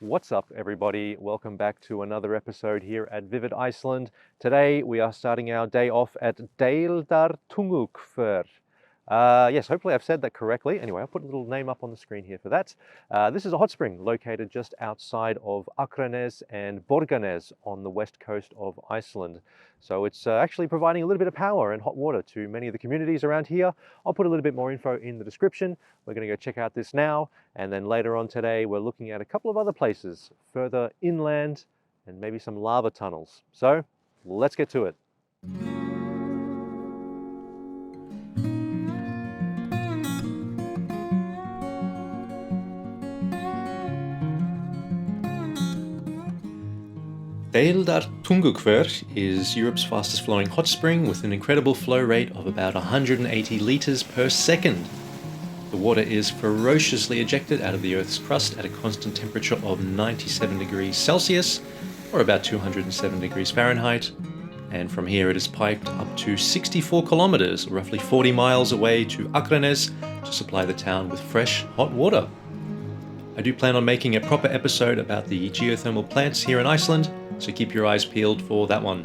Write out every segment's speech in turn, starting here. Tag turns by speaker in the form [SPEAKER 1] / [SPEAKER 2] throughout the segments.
[SPEAKER 1] What's up, everybody? Welcome back to another episode here at Vivid Iceland. Today we are starting our day off at Deildartunguhver. Yes, hopefully I've said that correctly. Anyway, I'll put a little name up on the screen here for that. This is a hot spring located just outside of Akranes and Borgarnes on the west coast of Iceland. So it's actually providing a little bit of power and hot water to many of the communities around here. I'll put a little bit more info in the description. We're going to go check out this now, and then later on today we're looking at a couple of other places further inland and maybe some lava tunnels. So let's get to it. Deildartunguhver is Europe's fastest flowing hot spring with an incredible flow rate of about 180 litres per second. The water is ferociously ejected out of the Earth's crust at a constant temperature of 97 degrees Celsius, or about 207 degrees Fahrenheit, and from here it is piped up to 64 kilometers, roughly 40 miles away to Akranes to supply the town with fresh, hot water. I do plan on making a proper episode about the geothermal plants here in Iceland, so keep your eyes peeled for that one.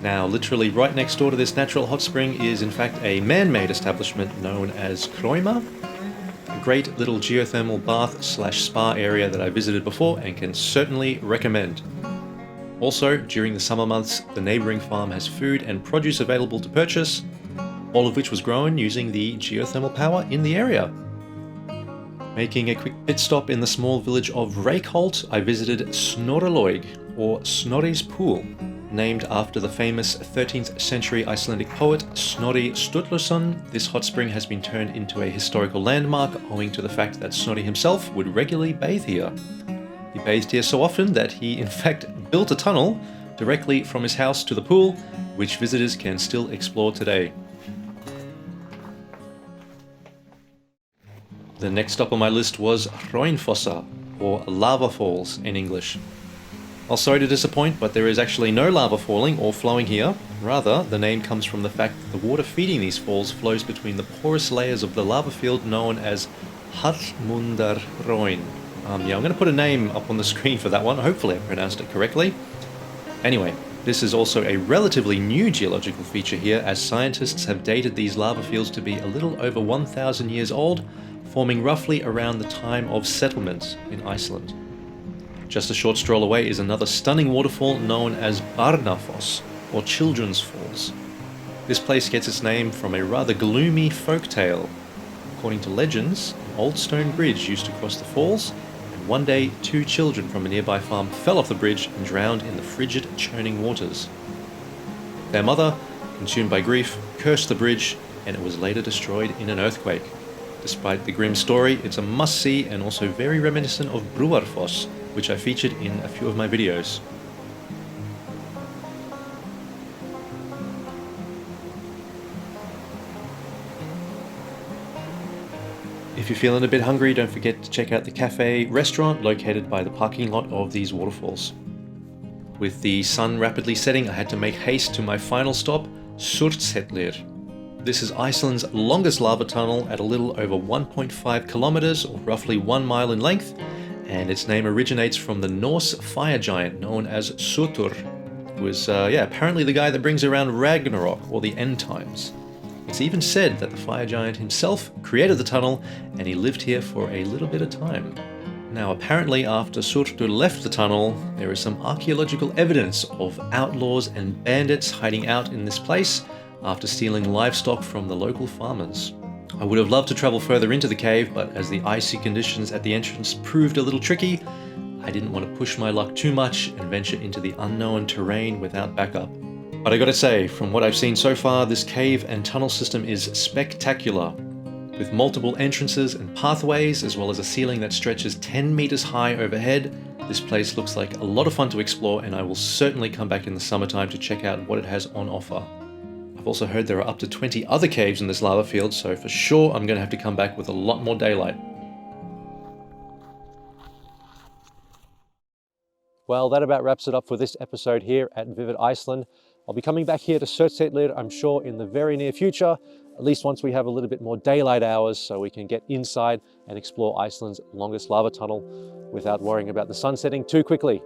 [SPEAKER 1] Now, literally right next door to this natural hot spring is in fact a man-made establishment known as Hraunfossar, a great little geothermal bath slash spa area that I visited before and can certainly recommend. Also, during the summer months, the neighbouring farm has food and produce available to purchase, all of which was grown using the geothermal power in the area. Making a quick pit stop in the small village of Reykholt, I visited Snorralaug, or Snorri's Pool, named after the famous 13th century Icelandic poet Snorri Sturluson. This hot spring has been turned into a historical landmark owing to the fact that Snorri himself would regularly bathe here. He bathed here so often that he in fact built a tunnel directly from his house to the pool, which visitors can still explore today. The next stop on my list was Hraunfossar, or Lava Falls in English. Well, sorry to disappoint, but there is actually no lava falling or flowing here. Rather, the name comes from the fact that the water feeding these falls flows between the porous layers of the lava field known as Hraun. I'm going to put a name up on the screen for that one. Hopefully I pronounced it correctly. Anyway, this is also a relatively new geological feature here, as scientists have dated these lava fields to be a little over 1,000 years old, forming roughly around the time of settlement in Iceland. Just a short stroll away is another stunning waterfall known as Barnafoss, or Children's Falls. This place gets its name from a rather gloomy folk tale. According to legends, an old stone bridge used to cross the falls, and one day 2 children from a nearby farm fell off the bridge and drowned in the frigid, churning waters. Their mother, consumed by grief, cursed the bridge, and it was later destroyed in an earthquake. Despite the grim story, it's a must-see and also very reminiscent of Waterfalls, which I featured in a few of my videos. If you're feeling a bit hungry, don't forget to check out the cafe restaurant located by the parking lot of these waterfalls. With the sun rapidly setting, I had to make haste to my final stop, Surtshellir. This is Iceland's longest lava tunnel at a little over 1.5 kilometers, or roughly 1 mile in length, and its name originates from the Norse fire giant known as Surtur, who was apparently the guy that brings around Ragnarok, or the end times. It's even said that the fire giant himself created the tunnel, and he lived here for a little bit of time. Now, apparently after Surtur left the tunnel, there is some archaeological evidence of outlaws and bandits hiding out in this place after stealing livestock from the local farmers. I would have loved to travel further into the cave, but as the icy conditions at the entrance proved a little tricky, I didn't want to push my luck too much and venture into the unknown terrain without backup. But I gotta say, from what I've seen so far, this cave and tunnel system is spectacular. With multiple entrances and pathways, as well as a ceiling that stretches 10 meters high overhead, this place looks like a lot of fun to explore, and I will certainly come back in the summertime to check out what it has on offer. I've also heard there are up to 20 other caves in this lava field, so for sure I'm going to have to come back with a lot more daylight. Well, that about wraps it up for this episode here at Vivid Iceland. I'll be coming back here to Surtshellir, I'm sure, in the very near future. at least once we have a little bit more daylight hours so we can get inside and explore Iceland's longest lava tunnel without worrying about the sun setting too quickly.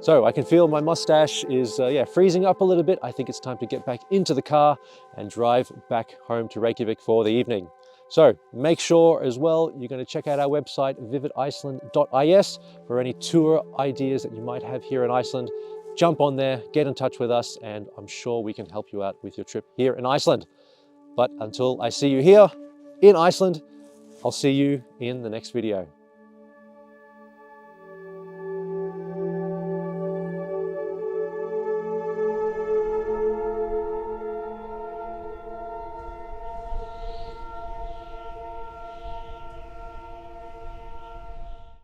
[SPEAKER 1] So I can feel my mustache is freezing up a little bit. I think it's time to get back into the car and drive back home to Reykjavik for the evening. So make sure as well, you're going to check out our website, vividiceland.is, for any tour ideas that you might have here in Iceland. Jump on there, get in touch with us, and I'm sure we can help you out with your trip here in Iceland. But until I see you here in Iceland, I'll see you in the next video.